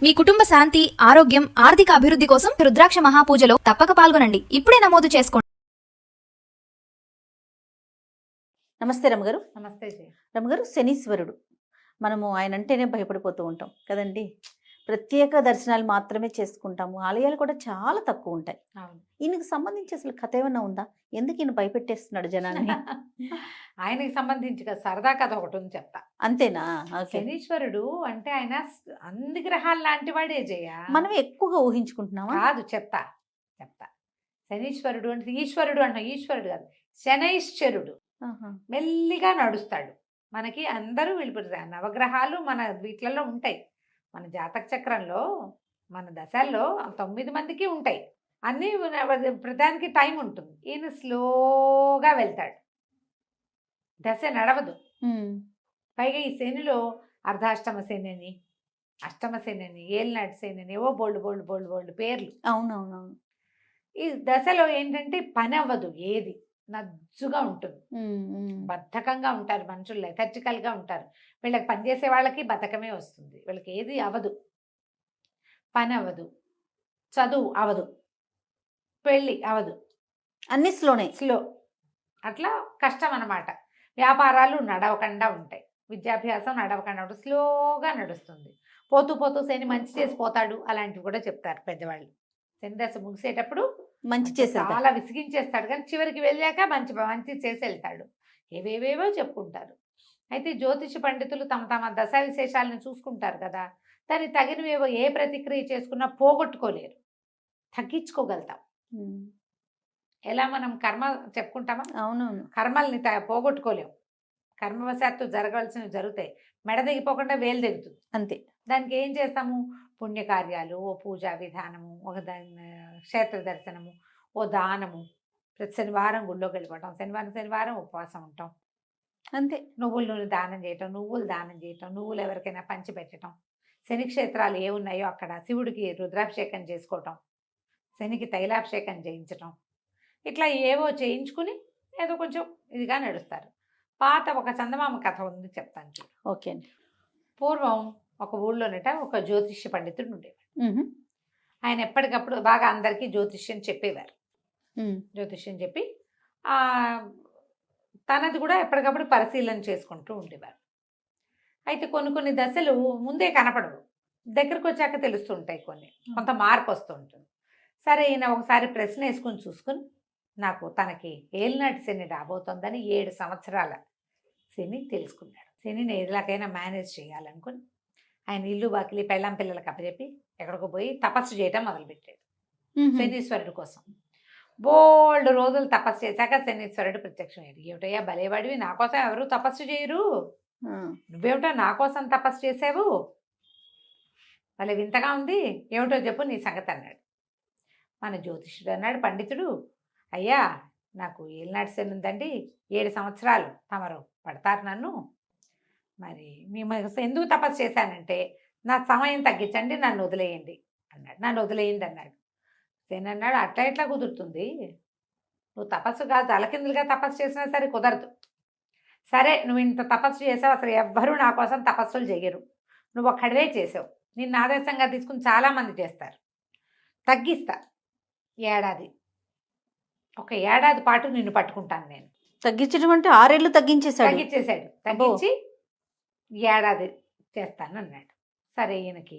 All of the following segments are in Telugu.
మీ కుటుంబ శాంతి, ఆరోగ్యం, ఆర్థిక అభివృద్ధి కోసం రుద్రాక్ష మహాపూజలో తప్పక పాల్గొనండి. ఇప్పుడే నమోదు చేసుకోండి. నమస్తే రమగారు. నమస్తే జీ. రమగారు, శనీశ్వరుడు మనము ఆయన అంటేనే భయపడిపోతూ ఉంటాం కదండి. ప్రత్యేక దర్శనాలు మాత్రమే చేసుకుంటాము, ఆలయాలు కూడా చాలా తక్కువ ఉంటాయి. అవును. ఈయనకు సంబంధించి అసలు కథ ఏమన్నా ఉందా? ఎందుకు ఈయన భయపెట్టేస్తున్నాడు జనాన్ని? ఆయనకి సంబంధించి సరదా కథ ఒకటి ఉంది చెప్తా. అంతేనా? ఓకే. శనీశ్వరుడు అంటే ఆయన అన్ని గ్రహాలు లాంటి వాడే జయ. మనం ఎక్కువగా ఊహించుకుంటున్నామా? కాదు, చెప్తా. శనీశ్వరుడు అంటే ఈశ్వరుడు అంటాం. ఈశ్వరుడు కాదు, శనైశ్వరుడు. ఆహా. మెల్లిగా నడుస్తాడు. మనకి అందరూ వెళ్ళిపోతారు. నవగ్రహాలు మన వీటిలలో ఉంటాయి. మన జాతక చక్రంలో మన దశల్లో 9 మందికి ఉంటాయి. అన్నీ ప్రధానికి టైం ఉంటుంది. ఈయన స్లోగా వెళ్తాడు, దశ నడవదు. పైగా ఈ శనిలో అర్ధాష్టమ శని అని, అష్టమ శని అని, ఏలినాటి శని అని, ఏవో బోల్డ్ పేర్లు. అవునవునవును. ఈ దశలో ఏంటంటే పని అవ్వదు, ఏది నజ్జుగా ఉంటుంది. బద్ధకంగా ఉంటారు మనుషులు, లెథర్జికల్గా ఉంటారు. వీళ్ళకి పనిచేసే వాళ్ళకి బద్ధకమే వస్తుంది. వీళ్ళకి ఏది అవ్వదు, పని అవ్వదు, చదువు అవ్వదు, పెళ్ళి అవ్వదు, అన్ని స్లోనే. స్లో. అట్లా కష్టం అన్నమాట. వ్యాపారాలు నడవకుండా ఉంటాయి, విద్యాభ్యాసం నడవకుండా ఉంటుంది, స్లోగా నడుస్తుంది. పోతూ పోతూ శని మంచి చేసి పోతాడు అలాంటివి కూడా చెప్తారు పెద్దవాళ్ళు. శని దశ ముగిసేటప్పుడు మంచి చేసి చాలా విసిగించేస్తాడు, కానీ చివరికి వెళ్ళాక మంచి చేసి వెళ్తాడు. ఏవేవేవో చెప్పుకుంటారు. అయితే జ్యోతిష పండితులు తమ తమ దశా విశేషాలను చూసుకుంటారు కదా, దానికి తగినవేవో ఏ ప్రతిక్రియ చేసుకున్నా పోగొట్టుకోలేరు, తగ్గించుకోగలుగుతాం. ఎలా మనం కర్మ చెప్పుకుంటామా? అవునవును. కర్మల్ని పోగొట్టుకోలేము. కర్మవశాత్తు జరగాల్సినవి జరుగుతాయి. మెడ దిగిపోకుండా వేలు దిగుతుంది అంతే. దానికి ఏం చేస్తాము? పుణ్యకార్యాలు, ఓ పూజా విధానము, ఒక క్షేత్ర దర్శనము, ఓ దానము. ప్రతి శనివారం గుళ్ళోకి వెళ్ళిపోవటం, శనివారం ఉపవాసం ఉంటాం. అంతే. నువ్వుల నూనె దానం చేయటం, నువ్వులు దానం చేయటం, నువ్వులు ఎవరికైనా పంచి పెట్టడం, శని క్షేత్రాలు ఏ ఉన్నాయో అక్కడ శివుడికి రుద్రాభిషేకం చేసుకోవటం, శనికి తైలాభిషేకం చేయించటం, ఇట్లా ఏవో చేయించుకుని ఏదో కొంచెం ఇదిగా నడుస్తారు. పాత ఒక చందమామ కథ ఉంది, చెప్తాను చూడు. ఓకే అండి. పూర్వం ఒక ఊళ్ళోనట ఒక జ్యోతిష్య పండితుడు ఉండేవాడు. ఆయన ఎప్పటికప్పుడు బాగా అందరికీ జ్యోతిష్యం చెప్పేవారు. జ్యోతిష్యం చెప్పి తనది కూడా ఎప్పటికప్పుడు పరిశీలన చేసుకుంటూ ఉండేవారు. అయితే కొన్ని దశలు ముందే కనపడవు, దగ్గరకు వచ్చాక తెలుస్తుంటాయి. కొంత మార్పు వస్తూ ఉంటుంది. సరే, ఈయన ఒకసారి ప్రశ్న వేసుకుని చూసుకుని, నాకు తనకి ఏలినాటి శని రాబోతోందని 7 సంవత్సరాల శని తెలుసుకున్నాడు. శనిని ఎలాగైనా మేనేజ్ చేయాలనుకుని ఆయన ఇల్లు వాకిలి పెళ్ళాం పిల్లలకు అప్పచెప్పి ఎక్కడికో పోయి తపస్సు చేయటం మొదలుపెట్టాడు శనీశ్వరుడు కోసం. బోల్డ్ రోజులు తపస్సు చేశాక శనీశ్వరుడు ప్రత్యక్షమయ్యాడు. ఏమిటయ్యా భలేవాడివి, నా కోసం ఎవరు తపస్సు చేయరు, నువ్వేమిటో నా కోసం తపస్సు చేసావు, భలే వింతగా ఉంది, ఏమిటో చెప్పు నీ సంగతి అన్నాడు. మన జ్యోతిష్యుడు అన్నాడు, పండితుడు, అయ్యా నాకు ఏలినాటి శని ఉందండి, 7 సంవత్సరాలు తమరు పడతారు నన్ను, మరి మేము ఎందుకు తపస్సు చేశానంటే నా సమయం తగ్గించండి, నన్ను వదిలేయండి అన్నాడు. నన్ను వదిలేయండి అన్నాడు. శని అన్నాడు, అట్లా ఎట్లా కుదురుతుంది, నువ్వు తపస్సు కాదు తలకిందులుగా తపస్సు చేసినా సరే కుదరదు. సరే, నువ్వు ఇంత తపస్సు చేసావు, అసలు ఎవ్వరూ నా కోసం తపస్సులు చేయరు, నువ్వు ఒక్కడవే చేసావు, నిన్ను ఆదర్శంగా తీసుకుని చాలామంది చేస్తారు, తగ్గిస్తా, ఒక ఏడాది పాటు నిన్ను పట్టుకుంటాను నేను. తగ్గించడం అంటే 6 ఏళ్ళు తగ్గించేశాడు. తగ్గించి ఏడాది చేస్తాను అన్నాడు. సరే, ఈయనకి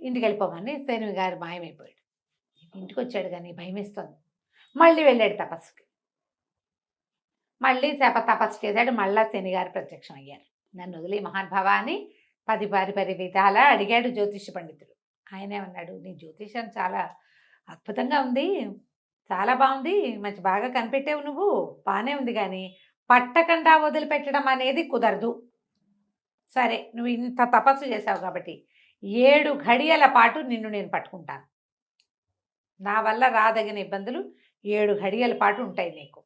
ఇంటికి వెళ్ళిపోమని శని గారు మాయమైపోయాడు. ఇంటికి వచ్చాడు కానీ భయం వేస్తుంది. మళ్ళీ వెళ్ళాడు తపస్సుకి, మళ్ళీ తపస్సు చేశాడు. మళ్ళా శని గారు ప్రత్యక్షం అయ్యారు. నన్ను వదిలే మహానుభావ అని 10 విధాలా అడిగాడు జ్యోతిష పండితుడు. ఆయనేమన్నాడు, నీ జ్యోతిషం చాలా అద్భుతంగా ఉంది, చాలా బాగుంది, మంచి బాగా కనిపెట్టావు, నువ్వు బాగానే ఉంది, కానీ పట్టకుండా వదిలిపెట్టడం అనేది కుదరదు. సరే, నువ్వు ఇంత తపస్సు చేసావు కాబట్టి 7 ఘడియల పాటు నిన్ను నేను పట్టుకుంటాను, నా వల్ల రాదగిన ఇబ్బందులు 7 ఘడియల పాటు ఉంటాయి నీకు,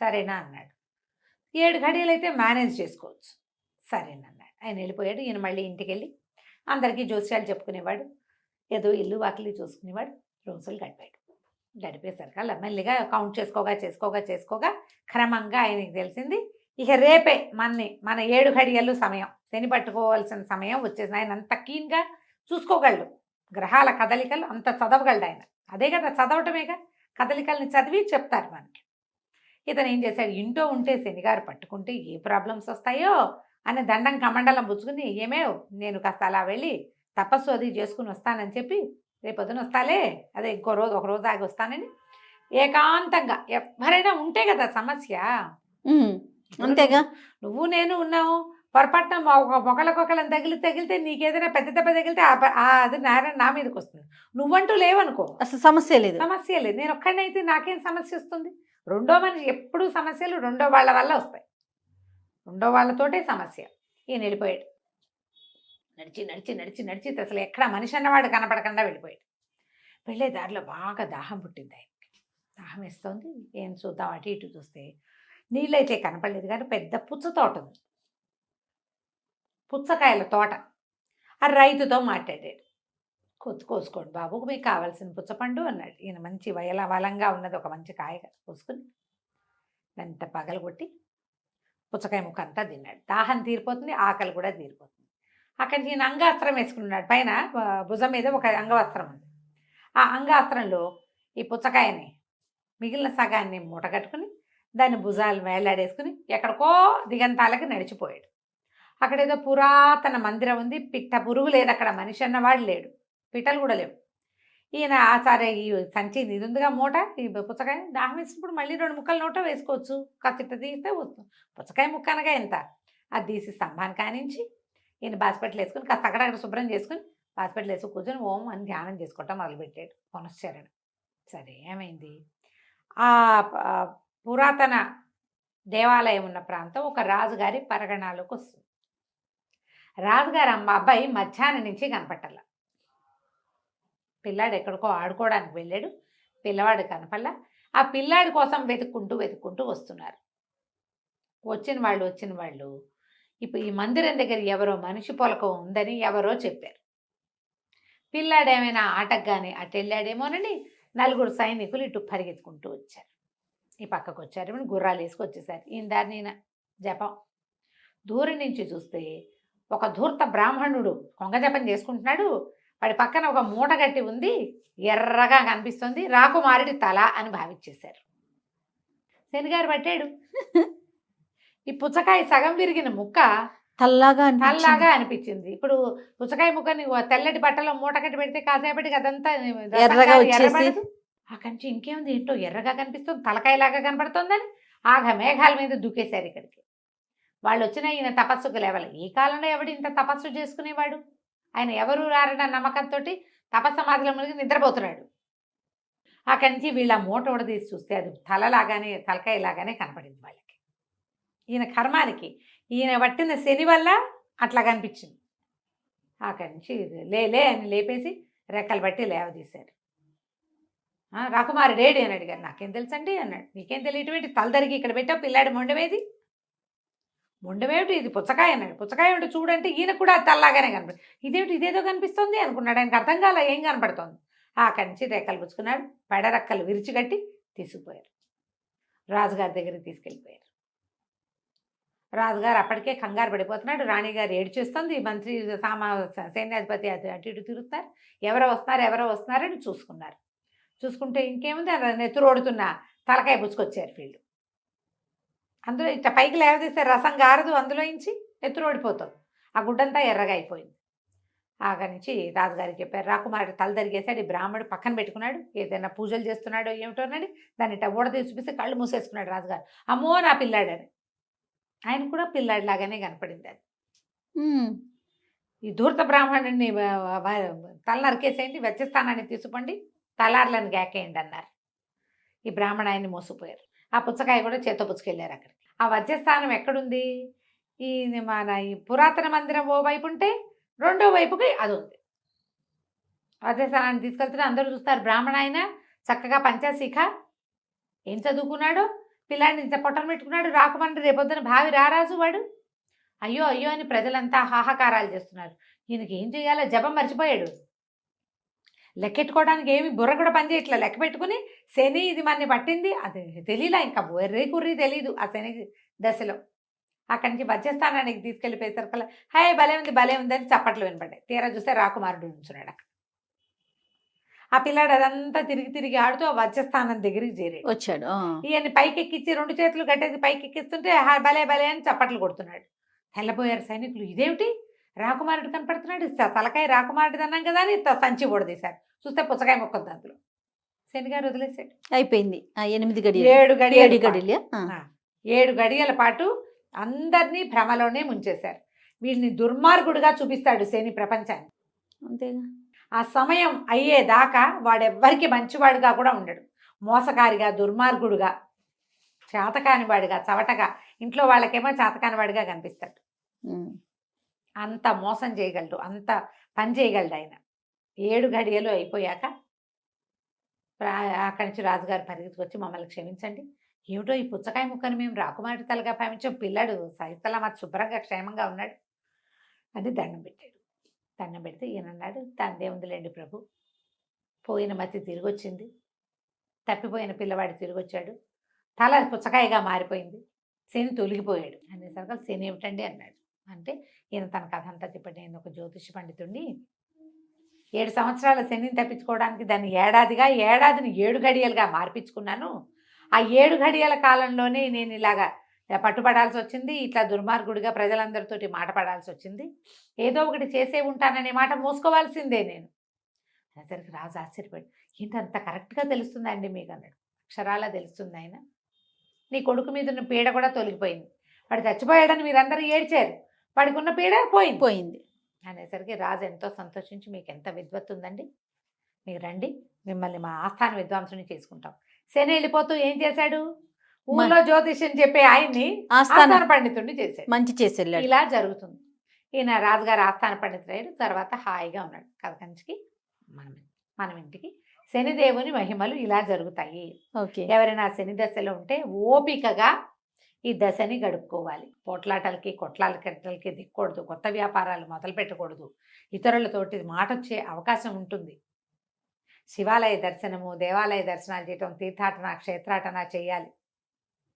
సరేనా అన్నాడు. 7 ఘడియలు అయితే మేనేజ్ చేసుకోవచ్చు, సరేనన్నాడు. ఆయన వెళ్ళిపోయాడు. ఈయన మళ్ళీ ఇంటికి వెళ్ళి అందరికీ జోస్యాలు చెప్పుకునేవాడు, ఏదో ఇల్లు వాకిలి చూసుకునేవాడు. రోజులు గడిపేసరికి అలా మెల్లిగా కౌంట్ చేసుకోగా క్రమంగా ఆయనకి తెలిసింది, ఇక రేపే మన 7 ఘడియలు సమయం, శని పట్టుకోవాల్సిన సమయం వచ్చేసింది. ఆయన అంత కీన్గా చూసుకోగలడు. గ్రహాల కదలికలు అంత చదవగలడు ఆయన. అదే కదా చదవటమేగా, కదలికల్ని చదివి చెప్తారు మనకి. ఇతను ఏం చేశాడు, ఇంట్లో ఉంటే శనిగారు పట్టుకుంటే ఏ ప్రాబ్లమ్స్ వస్తాయో అని దండం కమండలం పుచ్చుకుని, ఏమేవ్ నేను కాస్త అలా వెళ్ళి తపస్సు అది చేసుకుని వస్తానని చెప్పి, రేపొద్దున వస్తాలే, అదే ఇంకో రోజు ఒక రోజు ఆగి వస్తానని ఏకాంతంగా, ఎవరైనా ఉంటే కదా సమస్య. అంతేగా. నువ్వు నేను ఉన్నావు, పొరపాటున ఒకళ్ళకొకళ్ళని తగిలితే నీకేదైనా పెద్ద దెబ్బ తగిలితే అది నేరం నా మీదకి వస్తుంది. నువ్వంటూ లేవనుకో, అసలు సమస్య లేదు. సమస్య లేదు. నేను ఒక్కడైతే నాకేం సమస్య వస్తుంది? రెండో మనిషి ఎప్పుడు సమస్యలు రెండో వాళ్ళ వల్ల వస్తాయి, రెండో వాళ్ళతోటే సమస్య. ఈయన వెళ్ళిపోయాడు. నడిచి నడిచి నడిచి నడిచి అసలు ఎక్కడ మనిషి అన్నవాడు కనపడకుండా వెళ్ళిపోయాడు. వెళ్ళే దారిలో బాగా దాహం పుట్టింది ఆయనకి. దాహం వేస్తుంది. ఏం చూద్దాం అటు ఇటు చూస్తే నీళ్ళైతే కనపడలేదు, కానీ పెద్ద పుచ్చ తోట ఉంది, పుచ్చకాయల తోట. ఆ రైతుతో మాట్లాడాడు. కోసుకోండి బాబు, మీకు కావాల్సిన పుచ్చపండు అన్నాడు. ఈయన మంచి వలంగా ఉన్నది ఒక మంచి కాయ కోసుకుని ఎంత పగలగొట్టి పుచ్చకాయ ముక్క అంతా తిన్నాడు. దాహం తీరిపోతుంది, ఆకలి కూడా తీరిపోతుంది. అక్కడి ఈయన అంగాస్త్రం వేసుకున్నాడు. పైన భుజం మీద ఒక అంగవస్త్రం ఉంది. ఆ అంగాస్త్రంలో ఈ పుచ్చకాయని మిగిలిన సగాన్ని మూట కట్టుకుని దాన్ని భుజాలు వేలాడేసుకుని ఎక్కడికో దిగంతాలకి నడిచిపోయాడు. అక్కడేదో పురాతన మందిరం ఉంది. పిట్ట పురుగు లేదు అక్కడ, మనిషి అన్నవాడు లేడు, పిట్టలు కూడా లేవు. ఈయన సరే ఈ సంచి ఇది ఉందిగా మూట, ఈ పుచ్చకాయ దాహం వేసినప్పుడు మళ్ళీ 2 ముక్కలు నోట వేసుకోవచ్చు, కాస్త తీస్తే వస్తుంది. పుచ్చకాయ ముక్క అనగా ఎంత, అది తీసి స్తంభాన్ని కానించి ఈయన బాస్పెట్లు వేసుకుని కాస్త అక్కడ శుభ్రం చేసుకుని బాస్పెట్లు వేసుకుని కూర్చొని ఓం అని ధ్యానం చేసుకోవటం మొదలుపెట్టాడు. పునశ్చరణ. సరే ఏమైంది, ఆ పురాతన దేవాలయం ఉన్న ప్రాంతం ఒక రాజుగారి పరగణాలకు వస్తుంది. రాజుగారి అబ్బాయి మధ్యాహ్నం నుంచి కనపట్టాల. పిల్లాడు ఎక్కడికో ఆడుకోవడానికి వెళ్ళాడు, పిల్లవాడు కనపల్లా. ఆ పిల్లాడి కోసం వెతుక్కుంటూ వస్తున్నారు. వచ్చిన వాళ్ళు ఇప్పుడు ఈ మందిరం దగ్గర ఎవరో మనిషి పొలకం ఉందని ఎవరో చెప్పారు. పిల్లాడు ఏమైనా ఆటకు కానీ అటు వెళ్ళాడేమోనని 4 సైనికులు ఇటు పరిగెత్తుకుంటూ వచ్చారు. ఈ పక్కకు వచ్చారు, గుర్రాలు వేసుకొచ్చేసారు. ఈయన దారిని ఈయన జపం. దూరం నుంచి చూస్తే ఒక ధూర్త బ్రాహ్మణుడు కొంగ జపం చేసుకుంటున్నాడు. వాడి పక్కన ఒక మూట గట్టి ఉంది, ఎర్రగా కనిపిస్తుంది, రాకుమారుడి తల అని భావించేశారు. శనిగారు పట్టాడు. ఈ పుచ్చకాయ సగం విరిగిన ముక్క తల్లాగా అనిపించింది. ఇప్పుడు పుచ్చకాయ ముక్కని తెల్లటి బట్టలో మూట కట్టి పెడితే కాసేపటికి అదంతా ఎర్రగా వచ్చేసి, అక్కడి నుంచి ఇంకేముంది, ఏంటో ఎర్రగా కనిపిస్తుంది, తలకాయలాగా కనపడుతుందని ఆగ మేఘాల మీద దూకేశారు ఇక్కడికి. వాళ్ళు వచ్చిన ఈయన తపస్సుకు లేవాలి. ఈ కాలంలో ఎవడు ఇంత తపస్సు చేసుకునేవాడు? ఆయన ఎవరు రారన్న నమ్మకంతో తపస్సమాధిలో మునిగి నిద్రపోతున్నాడు. అక్కడి నుంచి వీళ్ళ మూట తీసి చూస్తే అది తలకాయలాగానే కనపడింది వాళ్ళకి. ఈయన కర్మానికి, ఈయన పట్టిన శని వల్ల అట్లా కనిపించింది. అక్కడి నుంచి లే అని లేపేసి రెక్కలు బట్టి లేవదీశారు. రాకుమారుడేడి అని అడిగారు. నాకేం తెలుసండి అన్నాడు. నీకేం తెలియటమేంటి, తలదరికి ఇక్కడ పెట్టావు, పిల్లాడి మొండమేది, మొండమేమిటి, ఇది పుచ్చకాయ అన్నాడు. పుచ్చకాయ ఉంటే చూడంటే ఈయన కూడా తల్లాగానే కనపడి, ఇదేదో కనిపిస్తుంది అనుకున్నాడు. ఆయనకు అర్థం కాల ఏం కనపడుతోంది. అక్కడి నుంచి రెక్కలు పుచ్చుకున్నాడు, పెడరెక్కలు విరిచిగట్టి తీసుకుపోయారు. రాజుగారి దగ్గరికి తీసుకెళ్ళిపోయారు. రాజుగారు అప్పటికే కంగారు పడిపోతున్నాడు. రాణిగారు ఏడ్చేస్తుంది. మంత్రి సైన్యాధిపతి అటు ఇటు తిరుగుతున్నారు. ఎవరో వస్తున్నారని చూసుకున్నారు. చూసుకుంటే ఇంకేముంది, నెత్తురోడుతున్న తలకాయ పుచ్చుకొచ్చారు వీళ్ళు. అందులో ఇట్లా పైకి లేవదీస్తే రసం గారదు, అందులో నుంచి నెత్తురోడిపోతుంది. ఆ గుడ్డంతా ఎర్రగా అయిపోయింది. అక్కడి నుంచి రాజుగారికి చెప్పారు. రాకుమారుడు తల తరిగేశాడు. ఈ బ్రాహ్మడు పక్కన పెట్టుకున్నాడు, ఏదైనా పూజలు చేస్తున్నాడో ఏమిటోనండి. దాన్ని ఇట్లా ఊడదీసి చూపిస్తే కళ్ళు మూసేసుకున్నాడు రాజుగారు. అమ్మో నా పిల్లాడని. ఆయన కూడా పిల్లాడిలాగానే కనపడింది అది. ఈ ధూర్త బ్రాహ్మణుడిని తల నరికేసేయండి, వెచ్చస్థానాన్ని తీసుకోండి, తలార్లను గాకేయండి అన్నారు. ఈ బ్రాహ్మణ ఆయన్ని మోసిపోయారు. ఆ పుచ్చకాయ కూడా చేత్తో పుచ్చుకెళ్ళారు అక్కడికి. ఆ వజ్రస్థానం ఎక్కడుంది, ఈ పురాతన మందిరం ఓ వైపు ఉంటే రెండో వైపుకి అది ఉంది. వజ్రస్థానాన్ని తీసుకెళ్తే అందరూ చూస్తారు. బ్రాహ్మణ ఆయన చక్కగా పంచాశీఖ, ఏం చదువుకున్నాడో, పిల్లాడిని ఇంత పొట్టను పెట్టుకున్నాడు. రాకుమంటే రేపొద్దున భావి రారాజు వాడు. అయ్యో అయ్యో అని ప్రజలంతా హాహాకారాలు చేస్తున్నారు. ఈయనకి ఏం చేయాలో జపం మర్చిపోయాడు. లెక్కెట్టుకోవడానికి ఏమి బుర్ర కూడా పనిచేయట్లా. లెక్క పెట్టుకుని శని ఇది మనని పట్టింది, అది తెలియలా, ఇంకా కుర్రీ తెలీదు ఆ శని దశలో. అక్కడి నుంచి వచ్చేస్తానానికి తీసుకెళ్ళిపోయేసరికల్లా హే భలే ఉంది అని చప్పట్లు వినపడ్డాయి. తీరా చూస్తే రాకుమారుడు నుంచున్నాడు అక్కడ. ఆ పిల్లాడు అదంతా తిరిగి ఆడుతూ ఆ వజ్రస్థానం దగ్గరికి చేరాడు. వచ్చాడు. ఈయన్ని పైకెక్కించి 2 చేతులు కట్టేసి పైకెక్కిస్తుంటే భలే అని చప్పట్లు కొడుతున్నాడు. తెల్లబోయారు సైనికులు. ఇదేమిటి రాకుమారుడు కనపడుతున్నాడు, తలకాయ రాకుమారుడు అన్నాం కదా అని సంచి పొడదీశారు. చూస్తే పుచ్చకాయ మొక్కొద్దు అందులో. శనిగారు వదిలేశాడు. అయిపోయింది. 8 గడియలు 7 గడియలు 7 గడియల పాటు అందరినీ భ్రమలోనే ముంచేశారు. వీడిని దుర్మార్గుడుగా చూపిస్తాడు శని ప్రపంచాన్ని. అంతేగా. ఆ సమయం అయ్యేదాకా వాడెవ్వరికి మంచివాడుగా కూడా ఉండడు. మోసకారిగా, దుర్మార్గుడుగా, చేతకానివాడిగా, చవటగా, ఇంట్లో వాళ్ళకేమో చేతకానివాడిగా కనిపిస్తాడు. అంత మోసం చేయగలడు, అంత పని చేయగలడు ఆయన. 7 గడియలు అయిపోయాక అక్కడి నుంచి రాజుగారు పరిగెత్తుకొచ్చి మమ్మల్ని క్షమించండి, ఏమిటో ఈ పుచ్చకాయ ముక్కని మేము రాకుమారి తలగా భావించాం, పిల్లాడు సైతలా మాకు శుభ్రంగా క్షేమంగా ఉన్నాడు అని దండం పెట్టాడు. దండం పెడితే ఈయన అన్నాడు, తందే ఉందిలేండి ప్రభు, పోయిన మతి తిరిగి వచ్చింది, తప్పిపోయిన పిల్లవాడు తిరిగి వచ్చాడు, తల పుచ్చకాయగా మారిపోయింది, శని తొలగిపోయాడు అనేసరికి శని ఏమిటండి అన్నాడు. అంటే ఈయన తన కథ అంతా చెప్పండి, నేను ఒక జ్యోతిష పండితుడిని, 7 సంవత్సరాల శనిని తప్పించుకోవడానికి దాన్ని ఏడాదిని 7 గడియలుగా మార్పించుకున్నాను. ఆ 7 గడియల కాలంలోనే నేను ఇలాగా పట్టుబడాల్సి వచ్చింది, ఇట్లా దుర్మార్గుడిగా ప్రజలందరితోటి మాట పడాల్సి వచ్చింది, ఏదో ఒకటి చేసే ఉంటాననే మాట మోసుకోవాల్సిందే నేను అనేసరికి రాజు ఆశ్చర్యపడి, ఏంటంత కరెక్ట్గా తెలుస్తుందండి మీకు అన్నాడు. అక్షరాలా తెలుస్తుంది ఆయన, నీ కొడుకు మీద ఉన్న పీడ కూడా తొలగిపోయింది, వాడు చచ్చిపోయాడని మీరందరూ ఏడ్చారు, వాడికి ఉన్న పీడ పోయింది అనేసరికి రాజు ఎంతో సంతోషించి, మీకు ఎంత విద్వత్తు ఉందండి, మీరు రండి, మిమ్మల్ని మా ఆస్థాన విద్వాంసుని చేసుకుంటాం. శని వెళ్ళిపోతూ ఏం చేశాడు, ఊళ్ళో జ్యోతిష్యం చెప్పే ఆయన్ని ఆస్థాన పండితుడిని చేశాడు. మంచి చేశాడు. ఇలా జరుగుతుంది. ఈయన రాజుగారు ఆస్థాన పండితుడు తర్వాత హాయిగా ఉన్నాడు. కథకంచికి మనం ఇంటికి శనిదేవుని మహిమలు ఇలా జరుగుతాయి. ఎవరైనా శని దశలో ఉంటే ఓపికగా ఈ దశని గడుపుకోవాలి. పోట్లాటలకి కొట్లాటలకి దిక్కకూడదు, కొత్త వ్యాపారాలు మొదలు పెట్టకూడదు, ఇతరులతోటి మాట వచ్చే అవకాశం ఉంటుంది. శివాలయ దర్శనము, దేవాలయ దర్శనాలు చేయటం, తీర్థాటన, క్షేత్రాటన చేయాలి.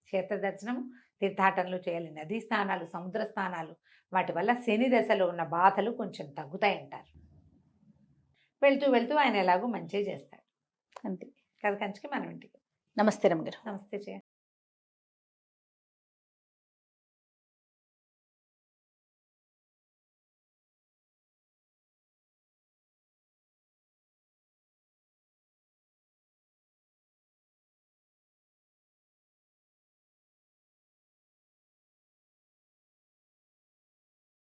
క్షేత్ర దర్శనం, తీర్థాటనలు చేయాలి. నదీ స్నానాలు, సముద్ర స్నానాలు, వాటి వల్ల శని దశలో ఉన్న బాధలు కొంచెం తగ్గుతాయంటారు. వెళ్తూ ఆయన ఎలాగో మంచిగా చేస్తాడు. అంతే. కథకంచికి మనం ఇంటికి. నమస్తే రమ్మగారు. నమస్తే జయ.